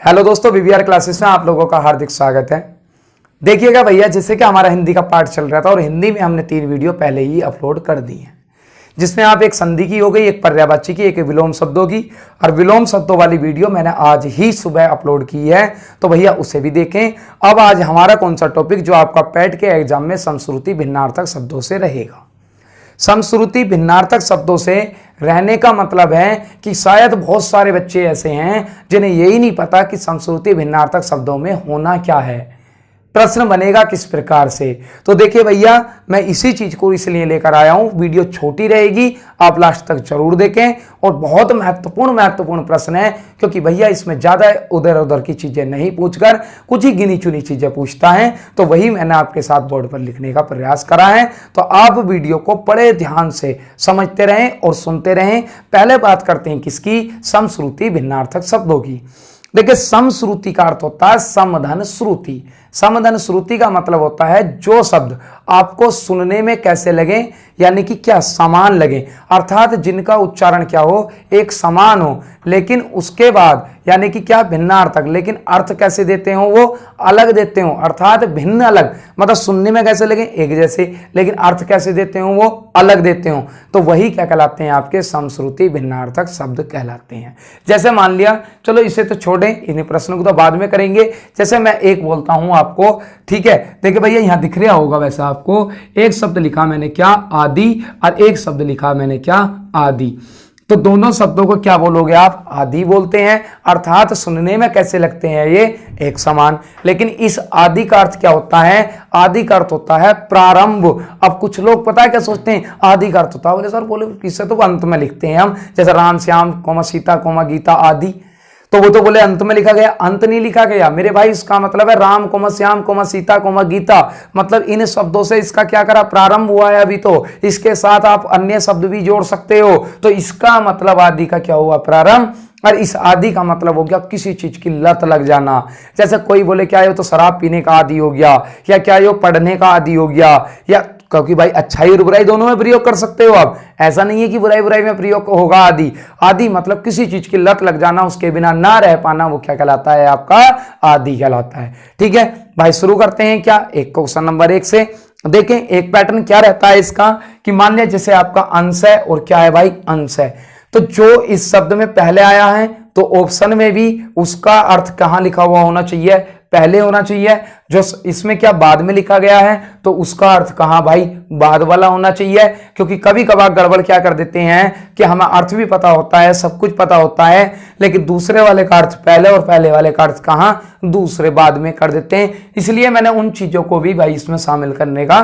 Hello दोस्तों, VVR classes में आप लोगों का हार्दिक स्वागत है। देखिएगा भैया, जैसे कि हमारा हिंदी का पाठ चल रहा था और हिंदी में हमने 3 वीडियो पहले ही अपलोड कर दी हैं, जिसमें आप एक संधि की हो गई, एक पर्यायवाची की, एक विलोम शब्दों की। और विलोम शब्दों वाली वीडियो मैंने आज ही सुबह अपलोड की है, तो भैया उसे भी देखें। अब आज हमारा कौन सा टॉपिक जो आपका पैट के एग्जाम में समश्रुति भिन्नार्थक शब्दों से रहेगा। समश्रुति भिन्नार्थक शब्दों से रहने का मतलब है कि शायद बहुत सारे बच्चे ऐसे हैं जिन्हें यही नहीं पता कि समश्रुति भिन्नार्थक शब्दों में होना क्या है, प्रश्न बनेगा किस प्रकार से। तो देखिए भैया, मैं इसी चीज को इसलिए लेकर आया हूं। वीडियो छोटी रहेगी, आप लास्ट तक जरूर देखें। और बहुत महत्वपूर्ण प्रश्न है, क्योंकि भैया इसमें ज्यादा उधर उधर की चीजें नहीं पूछकर कुछ ही गिनी चुनी चीजें पूछता है, तो वही मैंने आपके साथ बोर्ड पर लिखने का प्रयास करा है। तो आप वीडियो को बड़े ध्यान से समझते रहें और सुनते रहें। पहले बात करते हैं किसकी, समश्रुति भिन्नार्थक शब्दों की। देखिए, समश्रुति का अर्थ होता है समधन श्रुति। समधन श्रुति का मतलब होता है जो शब्द आपको सुनने में कैसे लगे, यानी कि क्या समान लगे, अर्थात जिनका उच्चारण क्या हो, एक समान हो, लेकिन उसके बाद यानी कि क्या भिन्नार्थक, लेकिन अर्थ कैसे देते हो वो अलग देते हो, अर्थात भिन्न अलग, मतलब सुनने में कैसे लगे एक जैसे, लेकिन अर्थ कैसे देते हो वो अलग देते हो, तो वही क्या कहलाते हैं, आपके समश्रुति भिन्नार्थक शब्द कहलाते हैं। जैसे मान लिया, चलो इसे तो छोड़ें, इन प्रश्नों को तो बाद में करेंगे। जैसे मैं एक बोलता हूं आपको, ठीक है, देखिए भैया यहां दिख रहा होगा वैसे आपको, एक शब्द लिखा मैंने क्या, आदि, और एक शब्द लिखा मैंने क्या, आदि। तो दोनों शब्दों को क्या बोलोगे आप, आदि बोलते हैं, अर्थात सुनने में कैसे लगते हैं ये एक समान। लेकिन इस आदि का अर्थ क्या होता है, आदि का अर्थ होता है प्रारंभ। अब कुछ लोग पता है क्या सोचते हैं, आदि का अर्थ होता है, बोले सर बोले किससे, तो अंत में लिखते हैं हम, जैसे राम श्याम कोमा सीता कोमा गीता आदि, तो वो तो बोले अंत में लिखा गया, अंत नहीं लिखा गया मेरे भाई। इसका मतलब है Ram comma Shyam comma Sita comma Gita, मतलब इन शब्दों से इसका क्या करा, प्रारंभ हुआ है अभी, तो इसके साथ आप अन्य शब्द भी जोड़ सकते हो, तो इसका मतलब आदि का क्या हुआ, प्रारंभ। और इस आदि का मतलब हो गया किसी चीज की लत लग जाना। जैसे कोई बोले क्या ये तो शराब पीने का आदि हो गया, या क्या ये पढ़ने का आदि हो गया, या क्योंकि भाई अच्छाई और बुराई दोनों में प्रयोग कर सकते हो आप, ऐसा नहीं है कि बुराई में प्रयोग होगा आदि। आदि मतलब किसी चीज की लत लग जाना, उसके बिना ना रह पाना, वो क्या कहलाता है, आपका आदि कहलाता है। ठीक है भाई, शुरू करते हैं क्या, एक क्वेश्चन नंबर 1 से। देखें एक पैटर्न क्या रहता है इसका, कि मान लिया जैसे आपका अंश है, और क्या है भाई, अंश है, तो जो इस शब्द में पहले आया है, तो ऑप्शन में भी उसका अर्थ कहां लिखा हुआ होना चाहिए, पहले होना चाहिए। जो इसमें क्या बाद में लिखा गया है, तो उसका अर्थ कहां भाई, बाद वाला होना चाहिए। क्योंकि कभी कभार गड़बड़ क्या कर देते हैं कि हमें अर्थ भी पता होता है, सब कुछ पता होता है, लेकिन दूसरे वाले का अर्थ पहले और पहले वाले का अर्थ कहां, दूसरे बाद में कर देते हैं। इसलिए मैंने उन चीजों को भी भाई इसमें शामिल करने का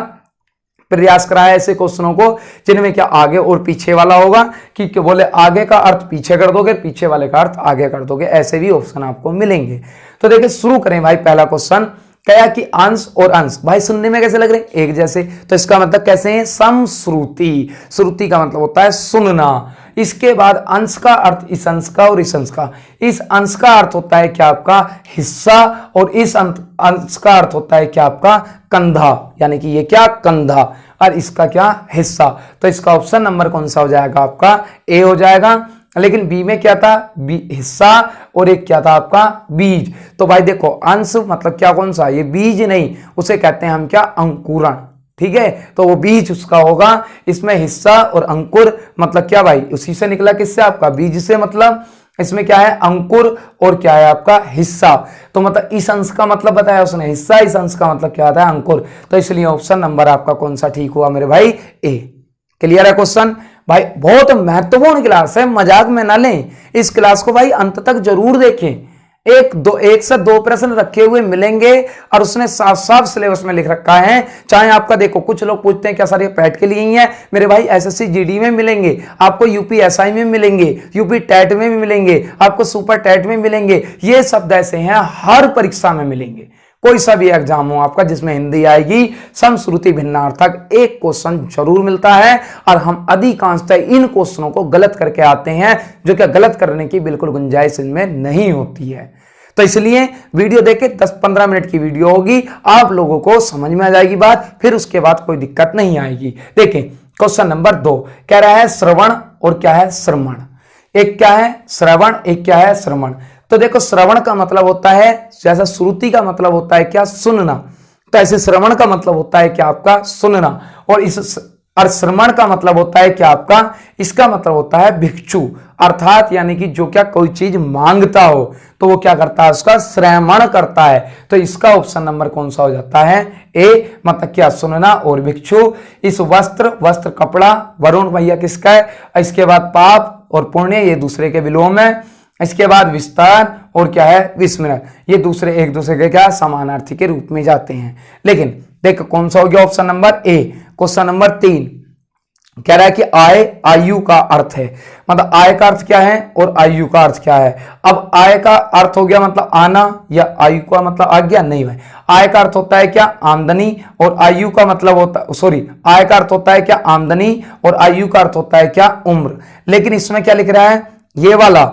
प्रयास कराया, ऐसे क्वेश्चनों को जिनमें क्या आगे और पीछे वाला होगा, कि बोले आगे का अर्थ पीछे कर दोगे, पीछे वाले का अर्थ आगे कर दोगे, ऐसे भी ऑप्शन आपको मिलेंगे। तो देखिए शुरू करें भाई, पहला क्वेश्चन क्या कि अंश और अंश भाई सुनने में कैसे लग रहे हैं, एक जैसे, तो इसका मतलब कैसे है, समश्रुति। श्रुति का मतलब होता है सुनना। इसके बाद अंश का अर्थ इस अंश का और इस अंश का, इस अंश का अर्थ होता है क्या आपका हिस्सा, और इस अंश का अर्थ होता है क्या आपका कंधा, यानी कि ये क्या कंधा, और इसका क्या हिस्सा। तो इसका ऑप्शन नंबर कौन सा हो जाएगा, आपका ए हो जाएगा। लेकिन बी में क्या था, बी हिस्सा, और एक क्या था आपका बीज। तो भाई देखो अंश मतलब क्या, कौन सा, ये बीज नहीं, उसे कहते हैं हम क्या, अंकुरण। ठीक है, तो वो बीज उसका होगा। इसमें हिस्सा और अंकुर मतलब क्या भाई, उसी से निकला, किससे, आपका बीज से, मतलब इसमें क्या है अंकुर, और क्या है आपका हिस्सा। तो मतलब इस अंश का मतलब बताया उसने हिस्सा, इस अंश का मतलब क्या आता है, अंकुर। तो इसलिए ऑप्शन नंबर आपका कौन सा ठीक हुआ मेरे भाई, ए। क्लियर है क्वेश्चन भाई, बहुत महत्वपूर्ण क्लास है, मजाक में ना लें इस क्लास को भाई, अंत तक जरूर देखें। एक से दो प्रश्न रखे हुए मिलेंगे, और उसने साफ साफ सिलेबस में लिख रखा है। चाहे आपका देखो, कुछ लोग पूछते हैं क्या सर ये पैट के लिए ही है, मेरे भाई एसएससी जीडी में मिलेंगे, आपको यूपी एसआई में मिलेंगे, यूपी टेट में भी मिलेंगे, आपको सुपर टेट में मिलेंगे। ये शब्द ऐसे हैं हर परीक्षा में मिलेंगे, कोई सा भी एग्जाम हो आपका जिसमें हिंदी आएगी, समश्रुति भिन्नार्थक एक क्वेश्चन जरूर मिलता है। और हम अधिकांशतः इन क्वेश्चनों को गलत करके आते हैं, जो कि गलत करने की बिल्कुल गुंजाइश इनमें नहीं होती है। तो इसलिए वीडियो देखे 10-15 मिनट की वीडियो होगी, आप लोगों को समझ में आ जाएगी बात, फिर उसके बाद कोई दिक्कत नहीं आएगी। देखें क्वेश्चन नंबर 2 कह रहा है श्रवण और क्या है श्रमण। एक क्या है श्रवण, एक क्या है श्रमण। तो देखो श्रवण का मतलब होता है, जैसा श्रुति का मतलब होता है क्या, सुनना, तो ऐसे श्रवण का मतलब होता है क्या आपका सुनना, और श्रवण का मतलब होता है क्या आपका, इसका मतलब होता है भिक्षु, अर्थात यानी कि जो क्या कोई चीज मांगता हो तो वो क्या करता है, उसका श्रवण करता है। तो इसका ऑप्शन नंबर कौन सा हो जाता है, ए, मतलब क्या सुनना और भिक्षु। इस वस्त्र कपड़ा वरुण भैया किसका है, इसके बाद पाप और पुण्य ये दूसरे के विलोम है, इसके बाद विस्तार और क्या है विस्मरण, ये दूसरे एक दूसरे के क्या समानार्थी के रूप में जाते हैं। लेकिन देखो कौन सा हो गया option number A. Question number 3 कह रहा है कि आयु का अर्थ है, मतलब आय का अर्थ क्या है और आयु का अर्थ क्या है। अब आय का अर्थ हो गया मतलब आना, या आयु का मतलब आज्ञा, नहीं भाई। आय का अर्थ होता है क्या आमदनी, और आयु का मतलब होता, सॉरी, आय का अर्थ होता है क्या आमदनी, और आयु का अर्थ होता है क्या उम्र। लेकिन इसमें क्या लिख रहा है ये वाला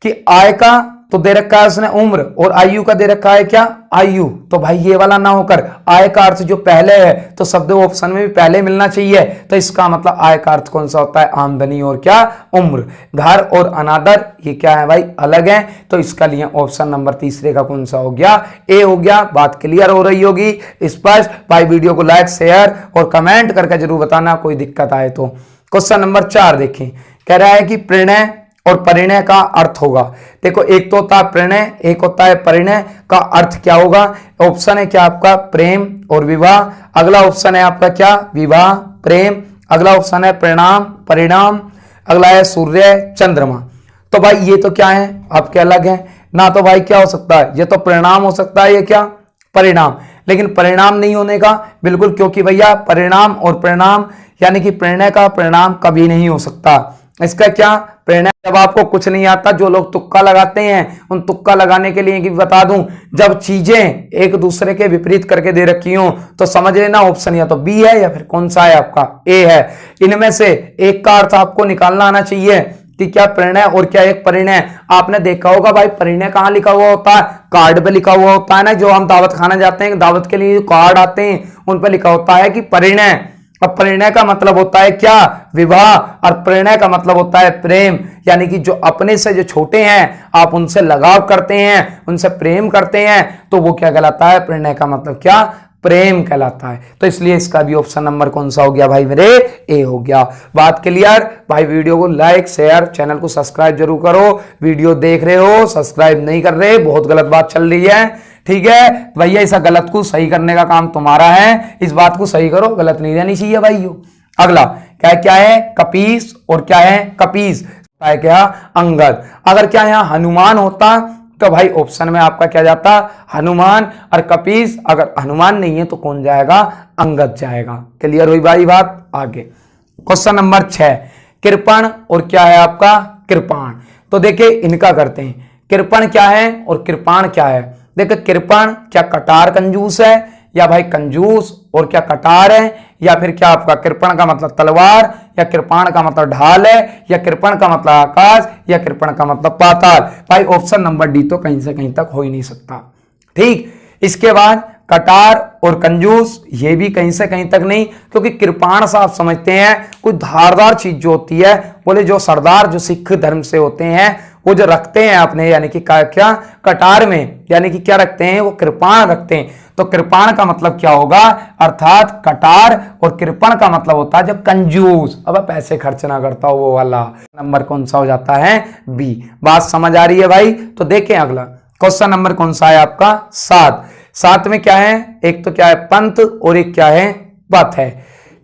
कि आय का तो दे रखा है उसने उम्र, और आयु का दे रखा है क्या आयु, तो भाई ये वाला ना होकर आय का अर्थ जो पहले है तो शब्द ऑप्शन में भी पहले मिलना चाहिए। तो इसका मतलब आय का अर्थ कौन सा होता है, आमदनी और क्या उम्र। घर और अनादर ये क्या है भाई, अलग है, तो इसका लिए ऑप्शन नंबर तीसरे का कौन सा हो गया, ए हो गया। बात क्लियर हो रही होगी स्पष्ट भाई। वीडियो को लाइक शेयर और कमेंट करके जरूर बताना कोई दिक्कत आए तो। क्वेश्चन नंबर 4 देखें, कह रहा है कि प्रणय और परिणय का अर्थ होगा। देखो एक तो होता है प्रणय, एक होता है परिणय, का अर्थ क्या होगा। ऑप्शन है क्या आपका प्रेम और विवाह, अगला ऑप्शन है आपका क्या विवाह प्रेम, अगला ऑप्शन है परिणाम परिणाम, अगला है सूर्य चंद्रमा। तो भाई ये तो क्या है आपके अलग है ना, तो भाई क्या हो सकता है, ये तो परिणाम हो सकता है, ये क्या परिणाम। लेकिन परिणाम नहीं होने का बिल्कुल, क्योंकि भैया परिणाम और परिणाम यानी कि प्रणय का परिणाम कभी नहीं हो सकता। इसका क्या प्रेरणा, जब आपको कुछ नहीं आता, जो लोग तुक्का लगाते हैं उन तुक्का लगाने के लिए कि बता दूं, जब चीजें एक दूसरे के विपरीत करके दे रखी हो तो समझ लेना ऑप्शन या तो बी है या फिर कौन सा है आपका ए है। इनमें से एक का अर्थ आपको निकालना आना चाहिए कि क्या प्रेरणा और क्या एक परिणय। आपने देखा होगा भाई परिणय कहाँ लिखा हुआ होता है, कार्ड पे लिखा हुआ होता है ना, जो हम दावत खाना जाते हैं दावत के लिए कार्ड आते हैं उन पर लिखा होता है कि परिणय। अब परिणय का मतलब होता है क्या विवाह, और प्रणय का मतलब होता है प्रेम, यानी कि जो अपने से जो छोटे हैं आप उनसे लगाव करते हैं, उनसे प्रेम करते हैं, तो वो क्या कहलाता है, प्रणय का मतलब क्या प्रेम कहलाता है। तो इसलिए इसका भी ऑप्शन नंबर कौन सा हो गया भाई मेरे, ए हो गया। बात क्लियर भाई। वीडियो को लाइक शेयर चैनल को सब्सक्राइब जरूर करो। वीडियो देख रहे हो सब्सक्राइब नहीं कर रहे, बहुत गलत बात चल रही है, ठीक है भैया। ऐसा गलत को सही करने का काम तुम्हारा है, इस बात को सही करो, गलत नहीं रहनी चाहिए भाइयों। अगला क्या है कपीस और क्या है कपीस, क्या अंगद। अगर क्या यहाँ हनुमान होता तो भाई ऑप्शन में आपका क्या जाता हनुमान, और कपीस अगर हनुमान नहीं है तो कौन जाएगा, अंगद जाएगा। क्लियर हुई भाई बात। आगे क्वेश्चन नंबर 6 कृपण और क्या है आपका कृपाण। तो देखिए इनका करते हैं, कृपण क्या है और कृपाण क्या है। देखिए कृपण क्या कटार कंजूस है, या भाई कंजूस और क्या कटार है, या फिर क्या आपका कृपण का मतलब तलवार, या कृपाण का मतलब ढाल है, या कृपण का मतलब आकाश, या कृपण का मतलब पाताल। भाई ऑप्शन नंबर डी तो कहीं से कहीं तक हो ही नहीं सकता, ठीक। इसके बाद कटार और कंजूस ये भी कहीं से कहीं तक नहीं, क्योंकि कृपाण सा आप समझते हैं कोई धारदार चीज जो होती है, बोले जो सरदार जो सिख धर्म से होते हैं वो जो रखते हैं अपने यानी कि क्या कटार में, यानी कि क्या रखते हैं वो कृपाण रखते हैं। तो कृपाण का मतलब क्या होगा, अर्थात कटार, और कृपण का मतलब होता है जब कंजूस, अब पैसे खर्च ना करता हो वो वाला। नंबर कौन सा हो जाता है, बी। बात समझ आ रही है भाई। तो देखें अगला क्वेश्चन नंबर कौन सा है आपका 7। 7 में क्या है, एक तो क्या है पंथ और एक क्या है पथ है,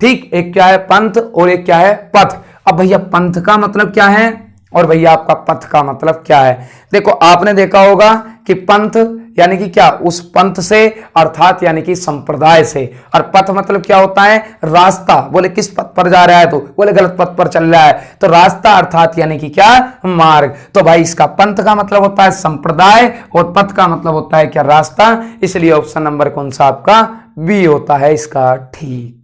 ठीक। एक क्या है पंथ और एक क्या है पथ। अब भैया पंथ का मतलब क्या है और भैया आपका पथ का मतलब क्या है। देखो आपने देखा होगा कि पंथ यानी कि क्या उस पंथ से, अर्थात यानी कि संप्रदाय से, और पथ मतलब क्या होता है रास्ता। बोले किस पथ पर जा रहा है, तो बोले गलत पथ पर चल रहा है, तो रास्ता अर्थात यानी कि क्या मार्ग। तो भाई इसका पंथ का मतलब होता है संप्रदाय और पथ का मतलब होता है क्या रास्ता, इसलिए ऑप्शन नंबर कौन सा आपका बी होता है इसका, ठीक।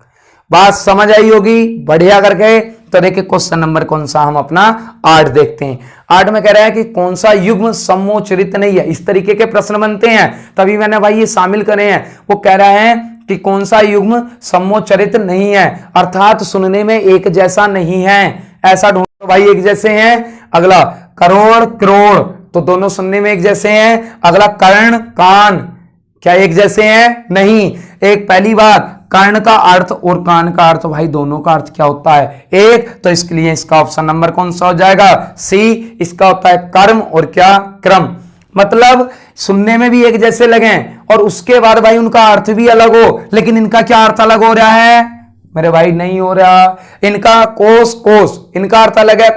बात समझ आई होगी बढ़िया करके। तो देखिए क्वेश्चन नंबर कौन सा हम अपना 8 देखते हैं। 8 में कह रहा है कि कौन सा युग्म समोच्चरित नहीं है। इस तरीके के प्रश्न बनते हैं, तभी मैंने भाई ये शामिल करे हैं। वो कह रहा है कि कौन सा युग्म समोच्चरित नहीं है, अर्थात सुनने में एक जैसा नहीं है, ऐसा ढूंढो भाई एक जैसे हैं। अगला करोड़ करोड़ तो दोनों सुनने में एक जैसे हैं। अगला कर्ण कान, क्या एक जैसे हैं? नहीं। एक पहली बात, कर्ण का अर्थ और कान का अर्थ भाई दोनों का अर्थ क्या होता है? एक। तो इसके लिए इसका ऑप्शन नंबर कौन सा हो जाएगा? सी। इसका होता है कर्म और क्या? क्रम। मतलब सुनने में भी एक जैसे लगे और उसके बाद भाई उनका अर्थ भी अलग हो, लेकिन इनका क्या अर्थ अलग हो रहा है मेरे भाई? नहीं हो रहा। इनका कोस कोस, इनका अर्थ अलग है।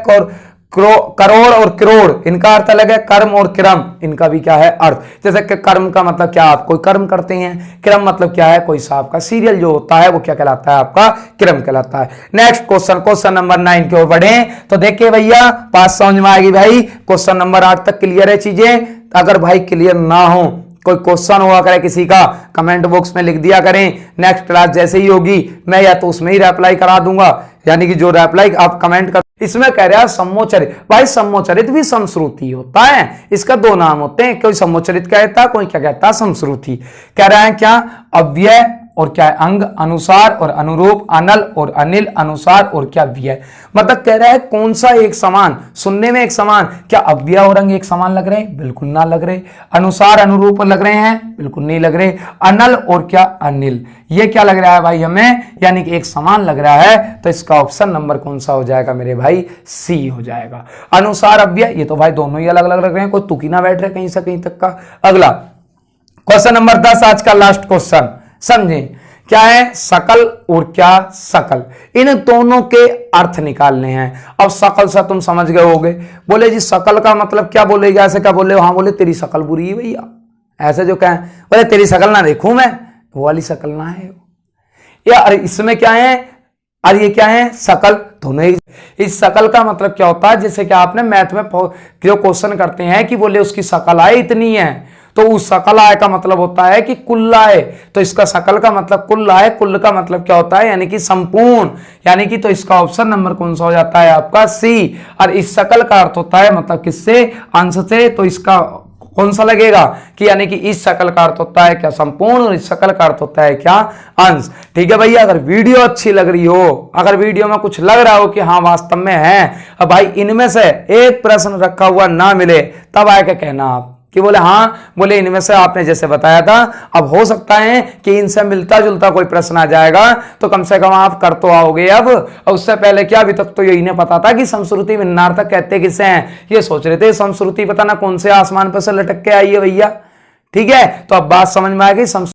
करोड़ और करोड़, इनका अर्थ अलग है। कर्म और क्रम, इनका भी क्या है? अर्थ। जैसे कि कर्म का मतलब क्या? आप कोई कर्म करते हैं। क्रम मतलब क्या है? कोई सा आपका सीरियल जो होता है वो क्या कहलाता है? आपका क्रम कहलाता है। नेक्स्ट क्वेश्चन, क्वेश्चन नंबर 9 की ओर बढ़े तो देखिए भैया, बात समझ में आएगी भाई। क्वेश्चन नंबर 8 तक क्लियर है चीजें? अगर भाई क्लियर ना हो, कोई क्वेश्चन हुआ करे किसी का, कमेंट बॉक्स में लिख दिया करें। नेक्स्ट क्लास जैसे ही होगी मैं या तो उसमें ही रिप्लाई करा दूंगा, यानी कि जो रिप्लाई आप कमेंट कर। इसमें कह रहा है सम्मोचरित। भाई सम्मोचरित भी समश्रुति होता है, इसका दो नाम होते हैं, कोई सम्मोचरित कहता है, कोई क्या कहता है? समश्रुति। कह रहा है क्या? अव्यय और क्या है? अंग, अनुसार और अनुरूप, अनल और अनिल, अनुसार और क्या? व्यय। मतलब कह रहा है कौन सा एक समान, सुनने में एक समान। क्या अव्यय और अंग एक समान लग रहे हैं? बिल्कुल ना लग रहे। अनुसार अनुरूप लग रहे हैं? बिल्कुल नहीं लग रहे। अनल और क्या? अनिल, ये क्या लग रहा है भाई हमें? यानी कि एक समान लग रहा है। तो इसका ऑप्शन नंबर कौन सा हो जाएगा मेरे भाई? सी हो जाएगा। अनुसार अव्यय, ये तो भाई दोनों ही अलग अलग लग रहे हैं, कोई तुकी ना बैठ रहे कहीं से कहीं तक का। अगला क्वेश्चन नंबर 10, आज का लास्ट क्वेश्चन, समझें क्या है? सकल और क्या? सकल, इन दोनों के अर्थ निकालने हैं। अब सकल से तुम समझ गए होगे। बोले जी सकल का मतलब क्या बोलेगा? ऐसे क्या बोले? हाँ बोले तेरी शकल बुरी है भैया, ऐसे जो कहें। बोले तेरी शकल ना देखूं मैं, वो वाली शकल ना है यार। इसमें क्या है? अरे ये क्या है? सकल। दोनों ही। इस शकल का मतलब क्या होता है? जैसे कि आपने मैथ में जो क्वेश्चन करते हैं कि बोले उसकी शकल आय इतनी है, तो उस सकल आय का मतलब होता है कि कुल आय। तो इसका सकल का मतलब कुल आय, कुल का मतलब क्या होता है? यानी कि संपूर्ण। यानी कि तो इसका ऑप्शन नंबर कौन सा हो जाता है? आपका सी। और इस सकल का अर्थ होता है मतलब किससे? अंश से। तो इसका कौन सा लगेगा? कि यानी कि इस शकल का अर्थ होता है क्या? संपूर्ण। और इस शकल का अर्थ होता है क्या? अंश। ठीक है भैया, अगर वीडियो अच्छी लग रही हो, अगर वीडियो में कुछ लग रहा हो कि हाँ वास्तव में है, अब भाई इनमें से एक प्रश्न रखा हुआ ना मिले, तब आके कहना आप कि बोले हाँ, बोले इनमें से आपने जैसे बताया था, अब हो सकता है कि इनसे मिलता जुलता कोई प्रश्न आ जाएगा, तो कम से कम आप कर तो आओगे अब। और उससे पहले क्या, अभी तक तो यही नहीं पता था कि समश्रुति भिन्नार्थक कहते किसे हैं। ये सोच रहे थे समश्रुति पता ना कौन से आसमान पर से लटक के आई है भैया। ठीक है, तो अब बात समझ में आ गई।